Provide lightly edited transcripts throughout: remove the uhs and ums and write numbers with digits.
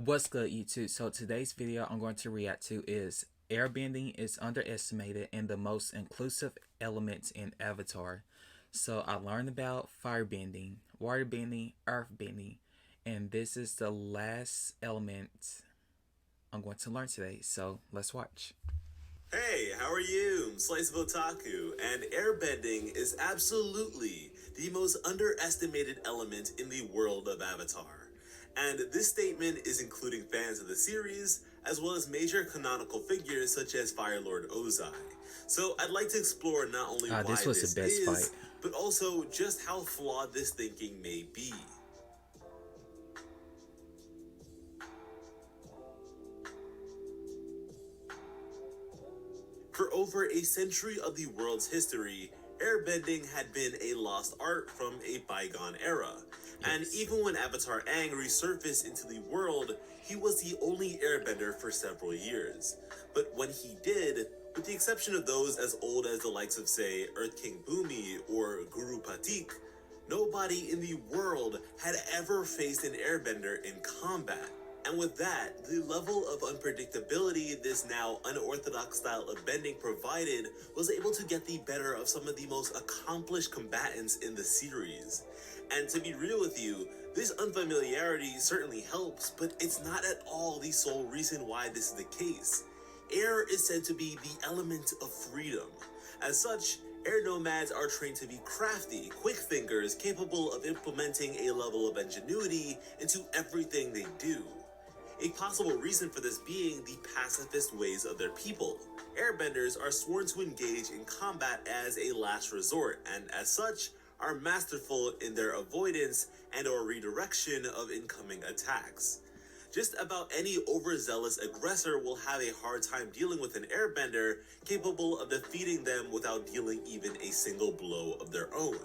What's good, YouTube? So today's video I'm going to react to is airbending is underestimated and the most inclusive elements in Avatar. So I learned about firebending, waterbending, earthbending, and this is the last element I'm going to learn today. So let's watch. Hey, how are you? Slice of Otaku, and airbending is absolutely the most underestimated element in the world of Avatar. And this statement is including fans of the series, as well as major canonical figures such as Fire Lord Ozai. So I'd like to explore not only why This was the this best fight. is, but also just how flawed this thinking may be. For over a century of the world's history, airbending had been a lost art from a bygone era. And Yes. even when Avatar Aang resurfaced into the world, he was the only airbender for several years. But when he did, with the exception of those as old as the likes of, say, Earth King Bumi or Guru Patik, nobody in the world had ever faced an airbender in combat. And with that, the level of unpredictability this now unorthodox style of bending provided was able to get the better of some of the most accomplished combatants in the series. And to be real with you, this unfamiliarity certainly helps, but it's not at all the sole reason why this is the case. Air is said to be the element of freedom. As such, air nomads are trained to be crafty, quick thinkers capable of implementing a level of ingenuity into everything they do. A possible reason for this being the pacifist ways of their people. Airbenders are sworn to engage in combat as a last resort, and as such, are masterful in their avoidance and or redirection of incoming attacks. Just about any overzealous aggressor will have a hard time dealing with an airbender capable of defeating them without dealing even a single blow of their own.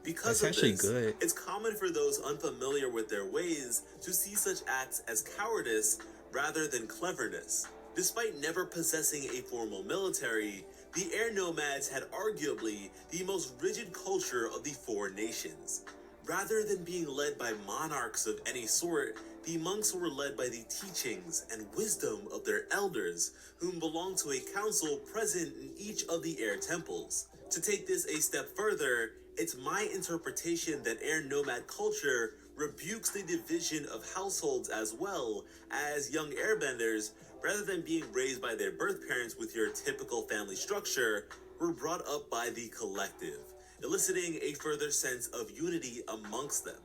Because That's of actually this, good. it's common for those unfamiliar with their ways to see such acts as cowardice rather than cleverness. Despite never possessing a formal military, the air nomads had arguably the most rigid culture of the four nations. Rather than being led by monarchs of any sort, the monks were led by the teachings and wisdom of their elders, whom belonged to a council present in each of the air temples. To take this a step further, it's my interpretation that air nomad culture rebukes the division of households as well, as young airbenders, rather than being raised by their birth parents with your typical family structure, were brought up by the collective, eliciting a further sense of unity amongst them.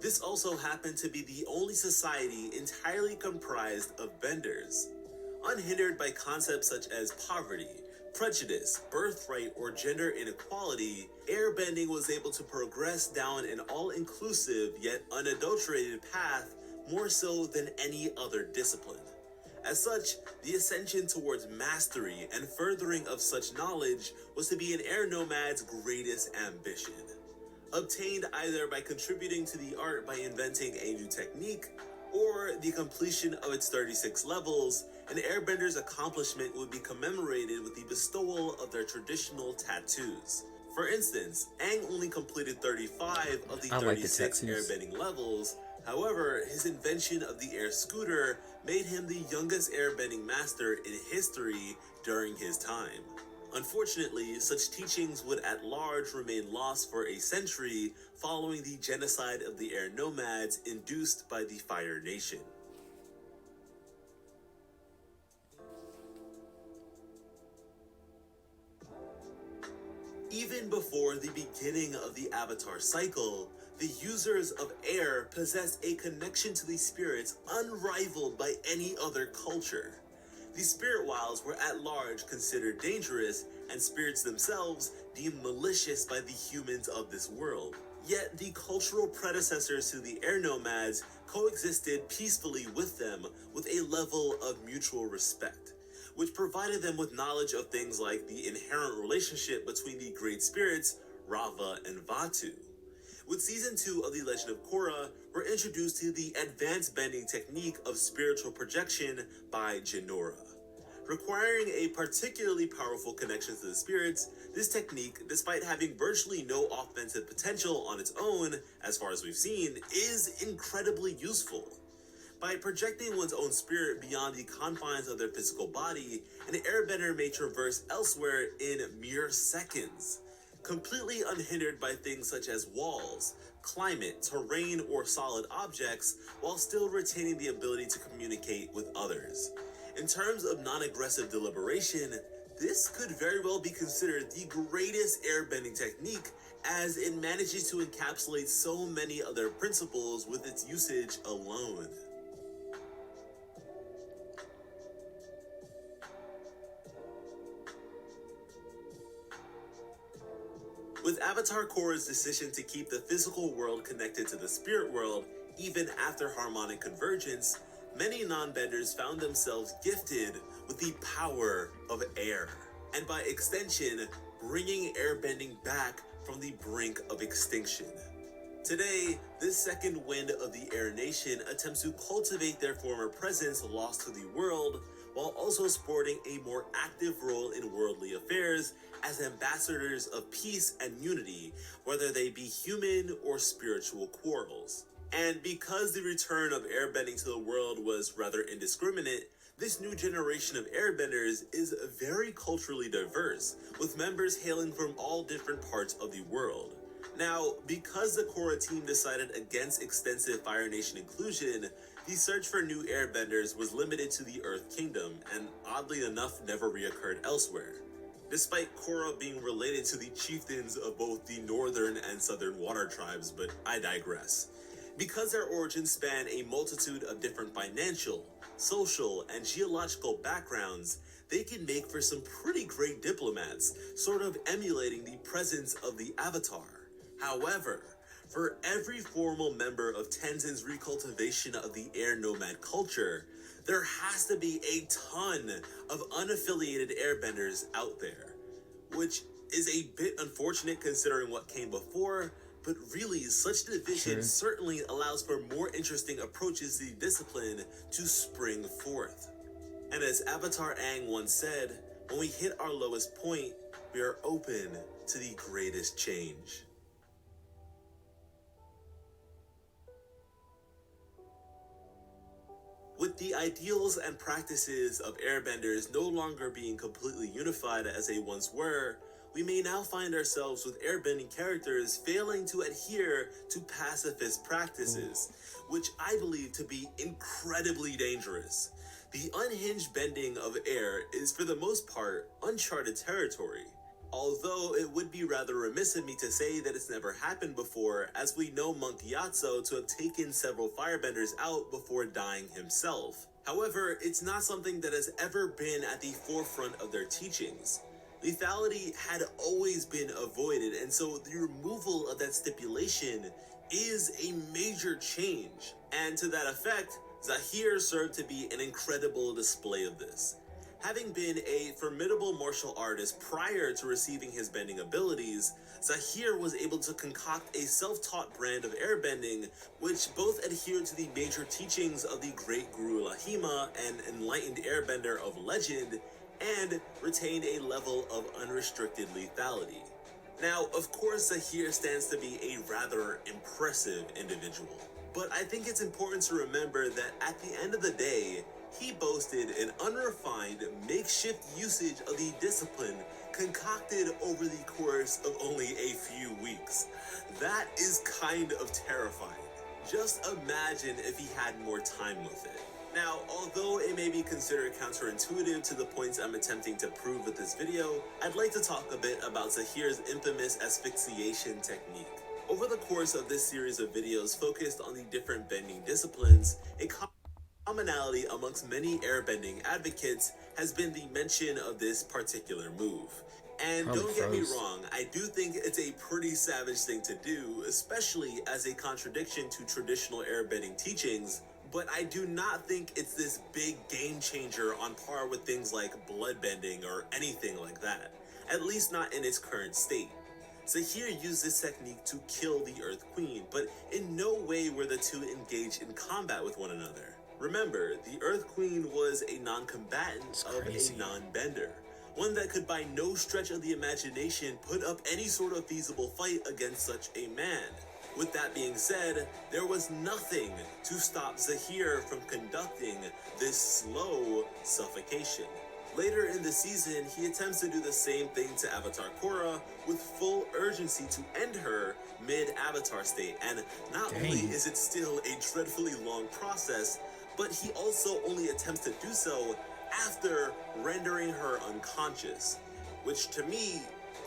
This also happened to be the only society entirely comprised of benders. Unhindered by concepts such as poverty, prejudice, birthright, or gender inequality, airbending was able to progress down an all-inclusive yet unadulterated path more so than any other discipline. As such, the ascension towards mastery and furthering of such knowledge was to be an air nomad's greatest ambition. Obtained either by contributing to the art by inventing a new technique, or the completion of its 36 levels, an airbender's accomplishment would be commemorated with the bestowal of their traditional tattoos. For instance, Aang only completed 35 of the I like the 36 tattoos. airbending levels. However, his invention of the air scooter made him the youngest airbending master in history during his time. Unfortunately, such teachings would at large remain lost for a century following the genocide of the air nomads induced by the Fire Nation. Even before the beginning of the Avatar cycle, the users of air possessed a connection to the spirits unrivaled by any other culture. The spirit wilds were at large considered dangerous, and spirits themselves deemed malicious by the humans of this world. Yet the cultural predecessors to the air nomads coexisted peacefully with them with a level of mutual respect, which provided them with knowledge of things like the inherent relationship between the great spirits, Rava and Vatu. With Season 2 of The Legend of Korra, we're introduced to the advanced bending technique of spiritual projection by Jinora. Requiring a particularly powerful connection to the spirits, this technique, despite having virtually no offensive potential on its own, as far as we've seen, is incredibly useful. By projecting one's own spirit beyond the confines of their physical body, an airbender may traverse elsewhere in mere seconds, completely unhindered by things such as walls, climate, terrain, or solid objects, while still retaining the ability to communicate with others. In terms of non-aggressive deliberation, this could very well be considered the greatest airbending technique, as it manages to encapsulate so many other principles with its usage alone. With Avatar Korra's decision to keep the physical world connected to the spirit world, even after harmonic convergence, many non-benders found themselves gifted with the power of air, and by extension, bringing airbending back from the brink of extinction. Today, this second wind of the Air Nation attempts to cultivate their former presence lost to the world, while also sporting a more active role in worldly affairs as ambassadors of peace and unity, whether they be human or spiritual quarrels. And because the return of airbending to the world was rather indiscriminate, this new generation of airbenders is very culturally diverse, with members hailing from all different parts of the world. Now, because the Korra team decided against extensive Fire Nation inclusion, the search for new airbenders was limited to the Earth Kingdom, and oddly enough never reoccurred elsewhere. Despite Korra being related to the chieftains of both the northern and southern water tribes, but I digress. Because their origins span a multitude of different financial, social, and geological backgrounds, they can make for some pretty great diplomats, sort of emulating the presence of the Avatar. However, for every formal member of Tenzin's recultivation of the air nomad culture, there has to be a ton of unaffiliated airbenders out there, which is a bit unfortunate considering what came before, but really such division certainly allows for more interesting approaches to the discipline to spring forth. And as Avatar Aang once said, when we hit our lowest point, we are open to the greatest change. With the ideals and practices of airbenders no longer being completely unified as they once were, we may now find ourselves with airbending characters failing to adhere to pacifist practices, which I believe to be incredibly dangerous. The unhinged bending of air is for the most part uncharted territory, although it would be rather remiss of me to say that it's never happened before, as we know Monk Gyatso to have taken several firebenders out before dying himself. However, it's not something that has ever been at the forefront of their teachings. Lethality had always been avoided, and so the removal of that stipulation is a major change. And to that effect, Zahir served to be an incredible display of this. Having been a formidable martial artist prior to receiving his bending abilities, Zahir was able to concoct a self-taught brand of airbending, which both adhered to the major teachings of the great Guru Lahima, an enlightened airbender of legend, and retained a level of unrestricted lethality. Now, of course, Zahir stands to be a rather impressive individual, but I think it's important to remember that at the end of the day, he boasted an unrefined, makeshift usage of the discipline concocted over the course of only a few weeks. That is kind of terrifying. Just imagine if he had more time with it. Now, although it may be considered counterintuitive to the points I'm attempting to prove with this video, I'd like to talk a bit about Zahir's infamous asphyxiation technique. Over the course of this series of videos focused on the different bending disciplines, a commonality amongst many airbending advocates has been the mention of this particular move. And don't get me wrong, I do think it's a pretty savage thing to do, especially as a contradiction to traditional airbending teachings, but I do not think it's this big game changer on par with things like bloodbending or anything like that, at least not in its current state. Zahir used this technique to kill the Earth Queen, but in no way were the two engaged in combat with one another. Remember, the Earth Queen was a non-combatant of a non-bender, one that could by no stretch of the imagination put up any sort of feasible fight against such a man. With that being said, there was nothing to stop Zahir from conducting this slow suffocation. Later in the season, he attempts to do the same thing to Avatar Korra with full urgency to end her mid-Avatar state, and not only is it still a dreadfully long process, but he also only attempts to do so after rendering her unconscious, which to me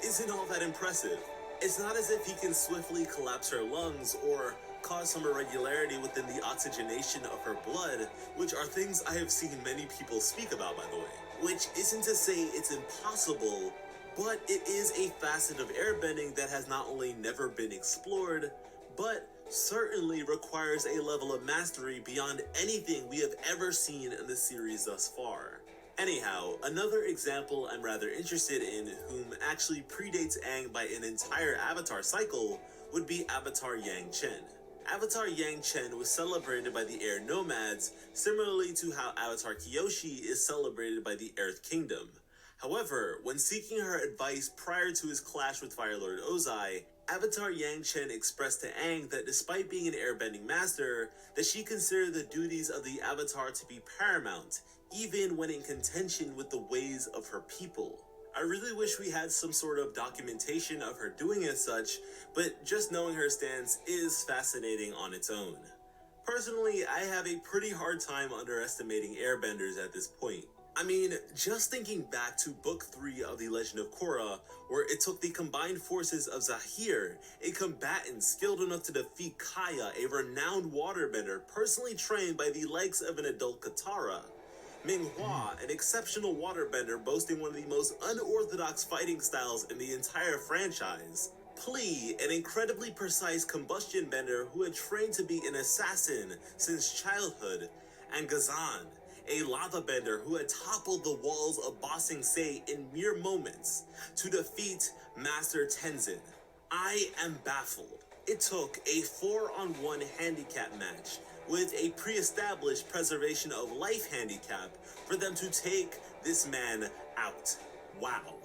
isn't all that impressive. It's not as if he can swiftly collapse her lungs or cause some irregularity within the oxygenation of her blood, which are things I have seen many people speak about, by the way. Which isn't to say it's impossible, but it is a facet of airbending that has not only never been explored, but certainly requires a level of mastery beyond anything we have ever seen in the series thus far. Anyhow, another example I'm rather interested in, whom actually predates Aang by an entire Avatar cycle, would be Avatar Yang Chen. Avatar Yang Chen was celebrated by the Air Nomads, similarly to how Avatar Kyoshi is celebrated by the Earth Kingdom. However, when seeking her advice prior to his clash with Fire Lord Ozai, Avatar Yang Chen expressed to Aang that despite being an airbending master, that she considered the duties of the Avatar to be paramount, even when in contention with the ways of her people. I really wish we had some sort of documentation of her doing as such, but just knowing her stance is fascinating on its own. Personally, I have a pretty hard time underestimating airbenders at this point. I mean, just thinking back to Book 3 of The Legend of Korra, where it took the combined forces of Zahir, a combatant skilled enough to defeat Kaya, a renowned waterbender personally trained by the likes of an adult Katara, Minghua, an exceptional waterbender boasting one of the most unorthodox fighting styles in the entire franchise, Pli, an incredibly precise combustion bender who had trained to be an assassin since childhood, and Gazan, a lava bender who had toppled the walls of Ba Sing Se in mere moments to defeat Master Tenzin. I am baffled. It took a 4-on-1 handicap match with a pre-established preservation of life handicap for them to take this man out. Wow.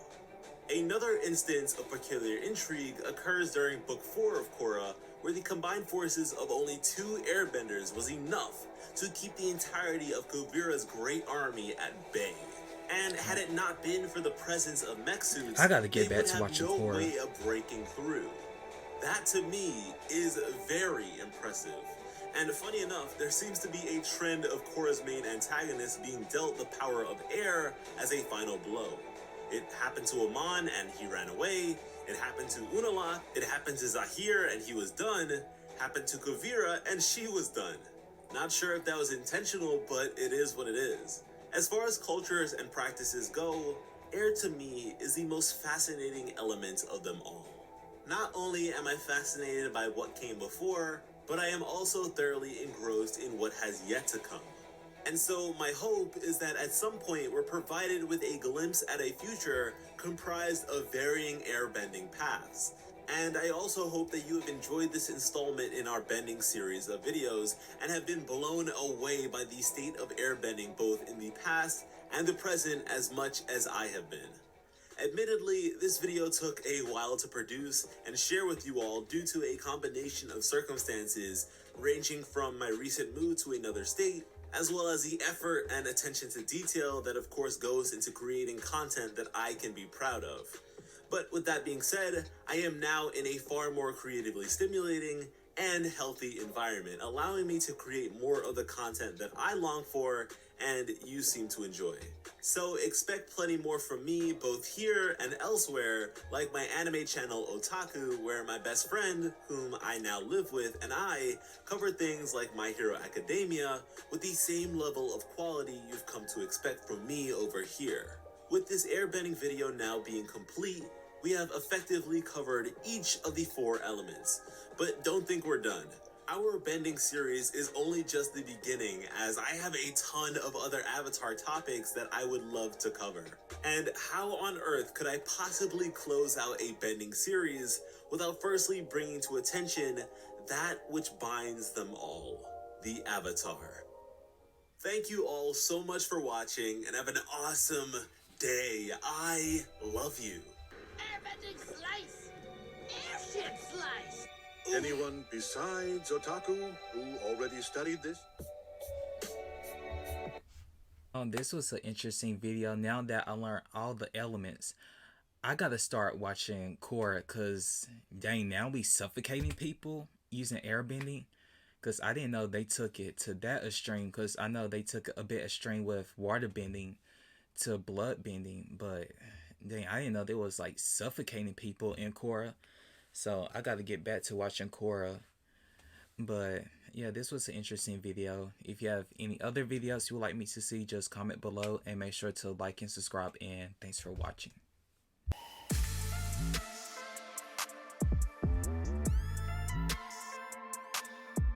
Another instance of peculiar intrigue occurs during Book 4 of Korra, where the combined forces of only 2 airbenders was enough to keep the entirety of Kuvira's great army at bay. And had it not been for the presence of mech suits, I gotta get they back would to have watching no Korra. way of breaking through. That to me is very impressive. And funny enough, there seems to be a trend of Korra's main antagonist being dealt the power of air as a final blow. It happened to Amon and he ran away. It happened to Unalaq. It happened to Zahir and he was done. Happened to Kuvira and she was done. Not sure if that was intentional, but it is what it is. As far as cultures and practices go, air to me is the most fascinating element of them all. Not only am I fascinated by what came before, but I am also thoroughly engrossed in what has yet to come. And so my hope is that at some point we're provided with a glimpse at a future comprised of varying airbending paths. And I also hope that you have enjoyed this installment in our bending series of videos and have been blown away by the state of airbending both in the past and the present as much as I have been. Admittedly, this video took a while to produce and share with you all due to a combination of circumstances ranging from my recent move to another state, as well as the effort and attention to detail that of course goes into creating content that I can be proud of. But with that being said, I am now in a far more creatively stimulating and healthy environment, allowing me to create more of the content that I long for and you seem to enjoy. So expect plenty more from me both here and elsewhere, like my anime channel Otaku, where my best friend, whom I now live with, and I cover things like My Hero Academia with the same level of quality you've come to expect from me over here. With this airbending video now being complete, we have effectively covered each of the 4 elements. But don't think we're done. Our bending series is only just the beginning, as I have a ton of other Avatar topics that I would love to cover. And how on earth could I possibly close out a bending series without firstly bringing to attention that which binds them all, the Avatar. Thank you all so much for watching and have an awesome day. I love you. Airbending slice! Airship slice! Anyone besides Otaku who already studied this? This was an interesting video. Now that I learned all the elements, I gotta start watching Korra because dang, now we suffocating people using airbending. Because I didn't know they took it to that extreme. Because I know they took a bit extreme with water bending to blood bending, but dang, I didn't know there was like suffocating people in Korra. So I got to get back to watching Korra. But yeah, this was an interesting video. If you have any other videos you would like me to see, just comment below and make sure to like and subscribe. And thanks for watching.